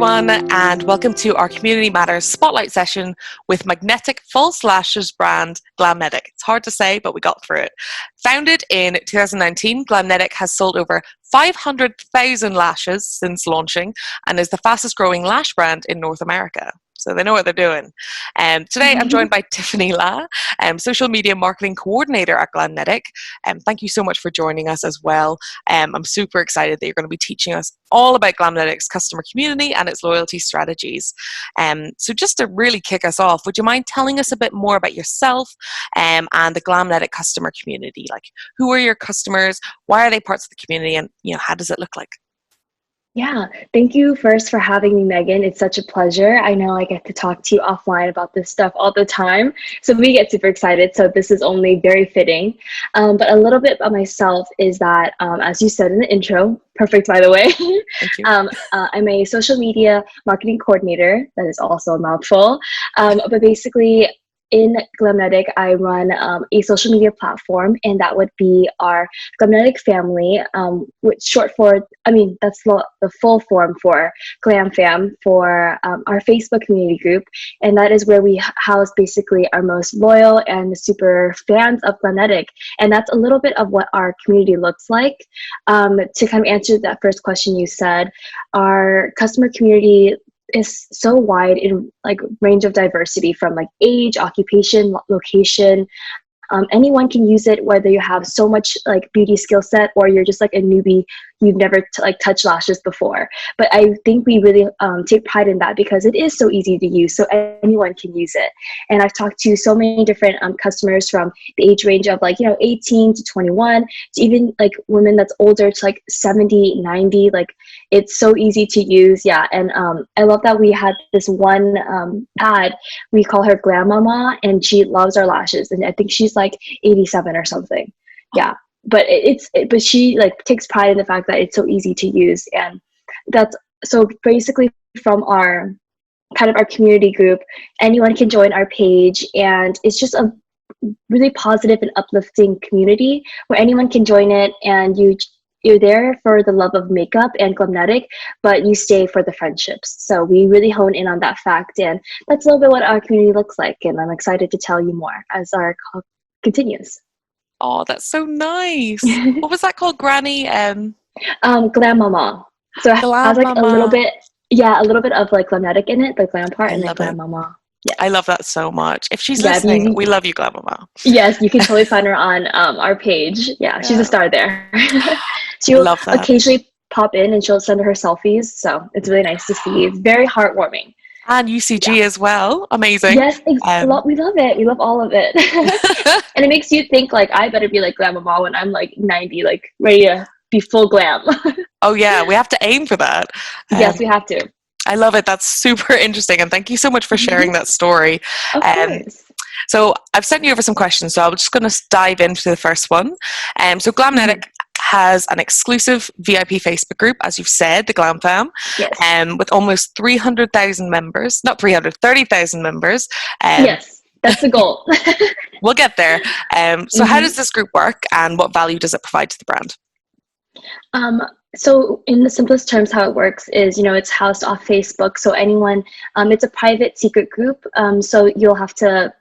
everyone, and welcome to our Community Matters Spotlight session with magnetic false lashes brand Glamnetic. It's hard to say, but we got through it. Founded in 2019, Glamnetic has sold over 500,000 lashes since launching and is the fastest growing lash brand in North America. So they know what they're doing. Today I'm joined by Tiffany La, social media marketing coordinator at Glamnetic. Thank you so much for joining us as well. I'm super excited that you're going to be teaching us all about Glamnetic's customer community and its loyalty strategies. So just to really kick us off, would you mind telling us a bit more about yourself and the Glamnetic customer community? Like, who are your customers? Why are they parts of the community? And how does it look like? Yeah, thank you first for having me, Megan. It's such a pleasure. I know I get to talk to you offline about this stuff all the time, so we get super excited. So this is only very fitting. But a little bit about myself is that, as you said in the intro, perfect by the way, Thank you. I'm a social media marketing coordinator. That is also a mouthful. But basically, in Glamnetic, I run a social media platform, and that would be our Glamnetic family, which that's the full form for Glam Fam, for our Facebook community group. And that is where we house basically our most loyal and super fans of Glamnetic. And that's a little bit of what our community looks like. To kind of answer that first question you said, our customer community is so wide in range of diversity, from age, occupation, location. Anyone can use it, whether you have so much beauty skill set or you're just a newbie, you've never touched lashes before. But I think we really take pride in that because it is so easy to use, so anyone can use it. And I've talked to so many different customers from the age range of 18 to 21 to even women that's older to 70, 90. It's so easy to use. Yeah. And I love that we had this one ad. We call her Grandmama, and she loves our lashes, and I think she's 87 or something. Yeah. But but she takes pride in the fact that it's so easy to use. And that's so basically from our community group, anyone can join our page, and it's just a really positive and uplifting community where anyone can join it, and you're there for the love of makeup and Glamnetic, but you stay for the friendships. So we really hone in on that fact, and that's a little bit what our community looks like, and I'm excited to tell you more as our call continues. Oh, that's so nice. What was that called? Granny? Glam Mama. So it has a little bit of Glamnetic in it, the glam part, and then Glam Mama. Yes. I love that so much. If she's listening, we love you, Glam Mama. Yes, you can totally find her on our page. Yeah, she's a star there. She'll occasionally pop in and she'll send her selfies, so it's really nice to see. It's very heartwarming. And UCG as well. Amazing. Yes, we love it. We love all of it. And it makes you think I better be like Glam Mama when I'm 90, ready to be full glam. Oh yeah, we have to aim for that. Yes, we have to. I love it. That's super interesting, and thank you so much for sharing that story. Of course. So I've sent you over some questions, so I'm just going to dive into the first one. So Glamnetic has an exclusive VIP Facebook group, as you've said, the Glam Fam, with almost 300,000 members, not 330,000 members. Yes, that's the goal. We'll get there. So how does this group work, and what value does it provide to the brand? So in the simplest terms, how it works is, it's housed off Facebook. So anyone, it's a private secret group. So you have to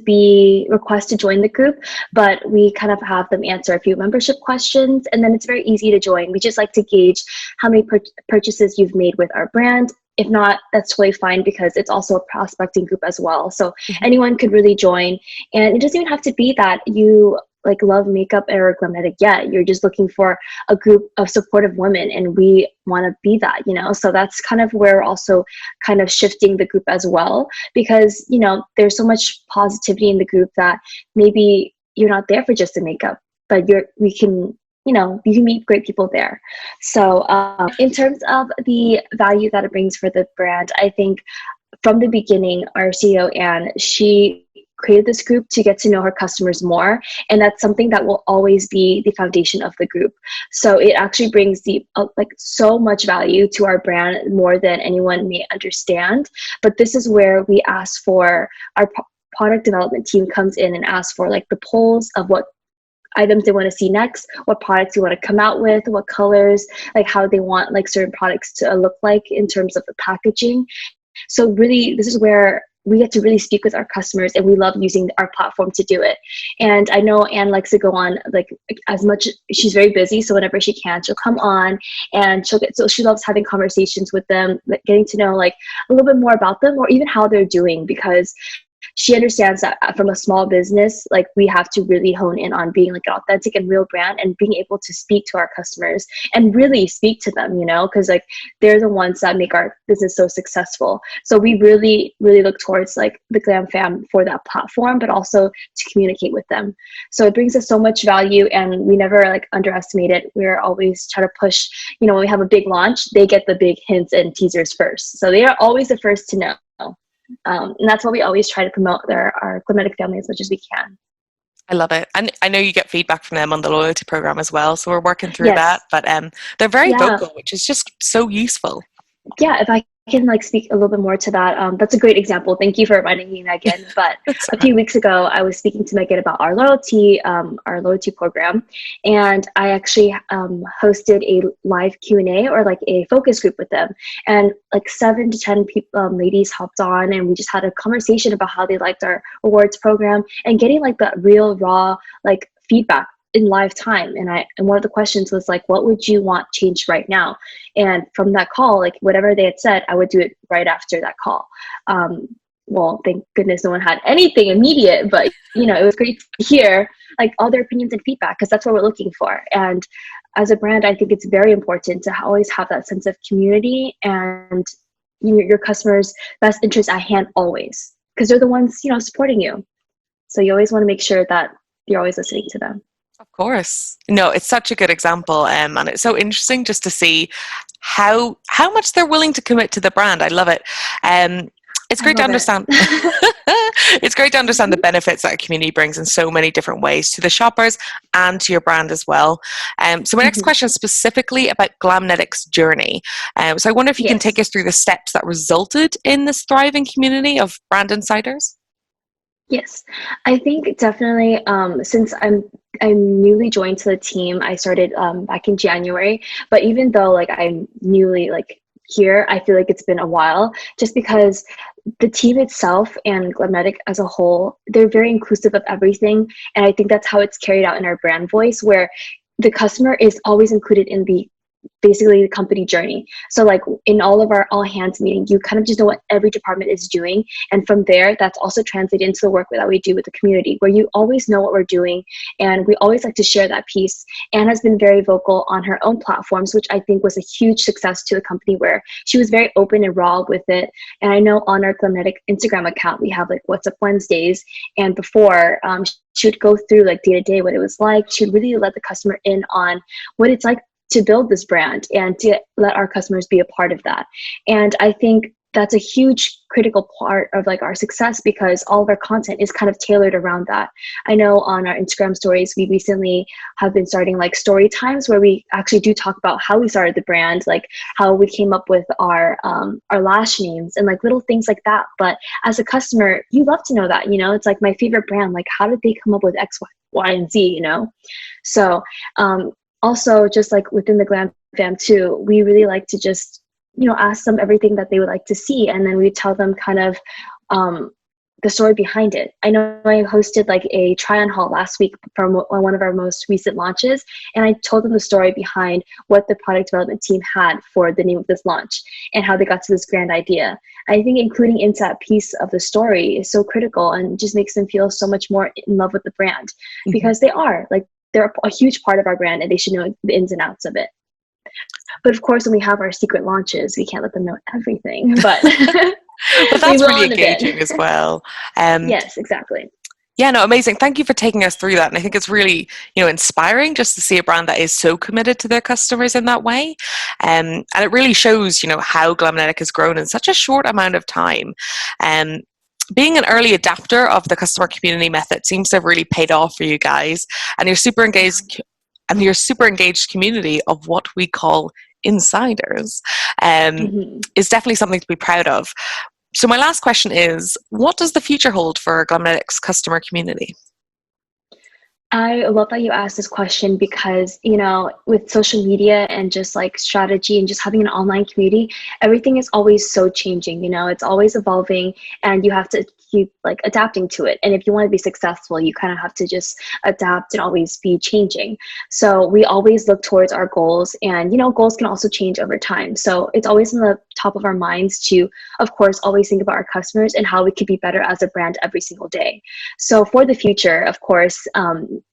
be requested to join the group, but we kind of have them answer a few membership questions, and then it's very easy to join. We just like to gauge how many purchases you've made with our brand. If not, that's totally fine, because it's also a prospecting group as well. So anyone could really join, and it doesn't even have to be that you love makeup or Glamnetic yet. You're just looking for a group of supportive women, and we want to be that, so that's kind of where we're also kind of shifting the group as well, because there's so much positivity in the group that maybe you're not there for just the makeup, but you can meet great people there. So in terms of the value that it brings for the brand, I think from the beginning, our CEO, Anne, she created this group to get to know her customers more, and that's something that will always be the foundation of the group. So it actually brings so much value to our brand, more than anyone may understand. But this is where we ask for our product development team comes in and asks for the polls of what items they want to see next, what products you want to come out with, what colors, like how they want like certain products to look like in terms of the packaging. So really, this is where we get to really speak with our customers, and we love using our platform to do it. And I know Anne likes to go on like as much, she's very busy, so whenever she can, she'll come on and so she loves having conversations with them, getting to know like a little bit more about them or even how they're doing, because she understands that from a small business, like we have to really hone in on being like an authentic and real brand and being able to speak to our customers and really speak to them, because like they're the ones that make our business so successful. So we really, really look towards like the Glam Fam for that platform, but also to communicate with them. So it brings us so much value, and we never like underestimate it. We're always trying to push, when we have a big launch, they get the big hints and teasers first. So they are always the first to know. And that's why we always try to promote our Glamnetic family as much as we can. I love it. And I know you get feedback from them on the loyalty program as well. So we're working through Yes. that. But they're very Yeah. vocal, which is just so useful. Yeah, if I can like speak a little bit more to that. That's a great example. Thank you for reminding me, Megan. But a few weeks ago, I was speaking to Megan about our loyalty program, and I actually hosted a live Q&A or like a focus group with them, and like 7 to 10 people, ladies hopped on, and we just had a conversation about how they liked our awards program and getting like that real raw like feedback in live time. And one of the questions was like, what would you want changed right now? And from that call, like whatever they had said, I would do it right after that call. Well, thank goodness no one had anything immediate, but it was great to hear like all their opinions and feedback, because that's what we're looking for. And as a brand, I think it's very important to always have that sense of community and your customers' best interest at hand always, because they're the ones supporting you. So you always want to make sure that you're always listening to them. Of course. No, it's such a good example. And it's so interesting just to see how much they're willing to commit to the brand. I love it. It's great to understand. It's great to understand the benefits that a community brings in so many different ways to the shoppers and to your brand as well. So my next question is specifically about Glamnetic's journey. So I wonder if you can take us through the steps that resulted in this thriving community of brand insiders. Yes, I think definitely. Since I'm newly joined to the team, I started back in January. But even though like I'm newly like here, I feel like it's been a while, just because the team itself and Glamnetic as a whole, they're very inclusive of everything, and I think that's how it's carried out in our brand voice, where the customer is always included in basically the company journey. So like in all of our all hands meeting, you kind of just know what every department is doing. And from there, that's also translated into the work that we do with the community, where you always know what we're doing. And we always like to share that piece. Anne has been very vocal on her own platforms, which I think was a huge success to the company, where she was very open and raw with it. And I know on our Glamnetic Instagram account, we have like What's Up Wednesdays. And before, she would go through like day to day what it was like. She would really let the customer in on what it's like to build this brand and to let our customers be a part of that. And I think that's a huge critical part of like our success, because all of our content is kind of tailored around that. I know on our Instagram stories, we recently have been starting like story times where we actually do talk about how we started the brand, like how we came up with our lash names and like little things like that. But as a customer, you love to know that, it's like my favorite brand, like how did they come up with X, Y, and Z, So, also, just like within the Glam Fam too, we really like to just, ask them everything that they would like to see. And then we tell them kind of the story behind it. I know I hosted like a try-on haul last week from one of our most recent launches. And I told them the story behind what the product development team had for the name of this launch and how they got to this grand idea. I think including into that piece of the story is so critical and just makes them feel so much more in love with the brand, because they are like, they're a huge part of our brand, and they should know the ins and outs of it. But of course, when we have our secret launches, we can't let them know everything. But but that's really engaging as well. Yes, exactly. Yeah, no, amazing. Thank you for taking us through that. And I think it's really, inspiring just to see a brand that is so committed to their customers in that way. And it really shows, how Glamnetic has grown in such a short amount of time. Being an early adapter of the customer community method seems to have really paid off for you guys, and your super engaged community of what we call insiders is definitely something to be proud of. So my last question is, what does the future hold for Glamnetic's customer community? I love that you asked this question because, with social media and just like strategy and just having an online community, everything is always so changing, it's always evolving and you have to keep like adapting to it. And if you want to be successful, you kind of have to just adapt and always be changing. So we always look towards our goals and, goals can also change over time. So it's always on the top of our minds to, of course, always think about our customers and how we could be better as a brand every single day. So for the future, of course,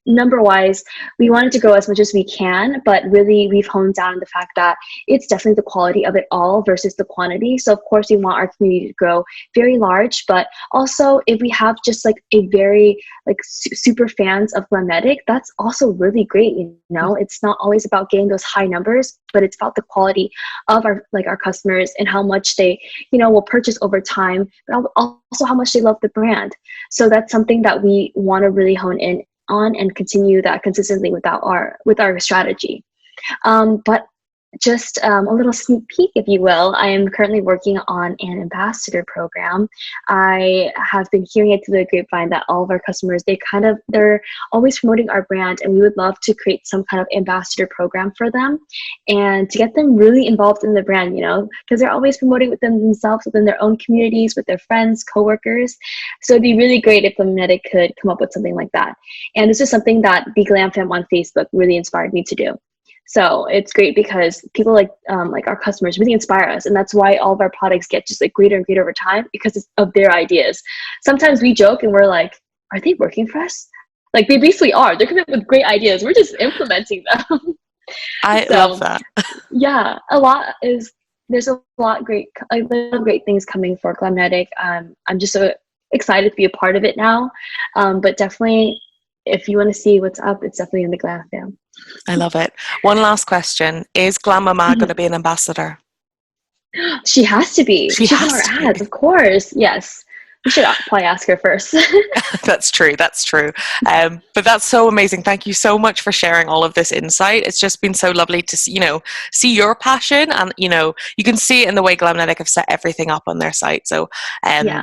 number wise, we wanted to grow as much as we can, but really we've honed down on the fact that it's definitely the quality of it all versus the quantity. So of course we want our community to grow very large, but also if we have just like a very like super fans of Glamnetic, that's also really great. It's not always about getting those high numbers, but it's about the quality of our customers and how much they will purchase over time, but also how much they love the brand. So that's something that we want to really hone in on and continue that consistently with our strategy. But just a little sneak peek, if you will, I am currently working on an ambassador program. I have been hearing it through the grapevine that all of our customers, they're always promoting our brand, and we would love to create some kind of ambassador program for them and to get them really involved in the brand, because they're always promoting themselves within their own communities, with their friends, coworkers. So it'd be really great if Glamnetic could come up with something like that. And this is something that the Glam Fam on Facebook really inspired me to do. So it's great because people like our customers really inspire us, and that's why all of our products get just like greater and greater over time because it's of their ideas. Sometimes we joke and we're like, "Are they working for us?" Like they basically are. They're coming up with great ideas. We're just implementing them. I love So that. yeah, there's a lot of great things coming for Glamnetic. I'm just so excited to be a part of it now. But definitely, if you want to see what's up, it's definitely in the Glam Fam. I love it. One last question. Is Glam Mama going to be an ambassador? She has to be. She She's in has our to ads, be. of course. Yes. We should probably ask her first. That's true. That's true. But that's so amazing. Thank you so much for sharing all of this insight. It's just been so lovely to see your passion, and you can see it in the way Glamnetic have set everything up on their site. So, Yeah.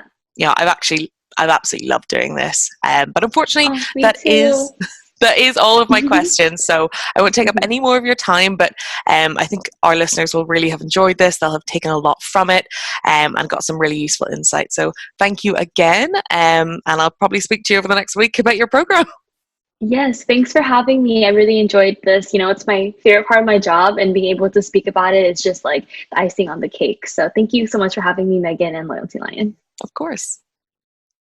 I've absolutely loved doing this. But unfortunately, Oh, me that is too. that is all of my questions. So I won't take up Mhm. any more of your time, but I think our listeners will really have enjoyed this. They'll have taken a lot from it and got some really useful insight. So thank you again. And I'll probably speak to you over the next week about your program. Yes, thanks for having me. I really enjoyed this. It's my favorite part of my job, and being able to speak about it is just like the icing on the cake. So thank you so much for having me, Megan and LoyaltyLion. Of course.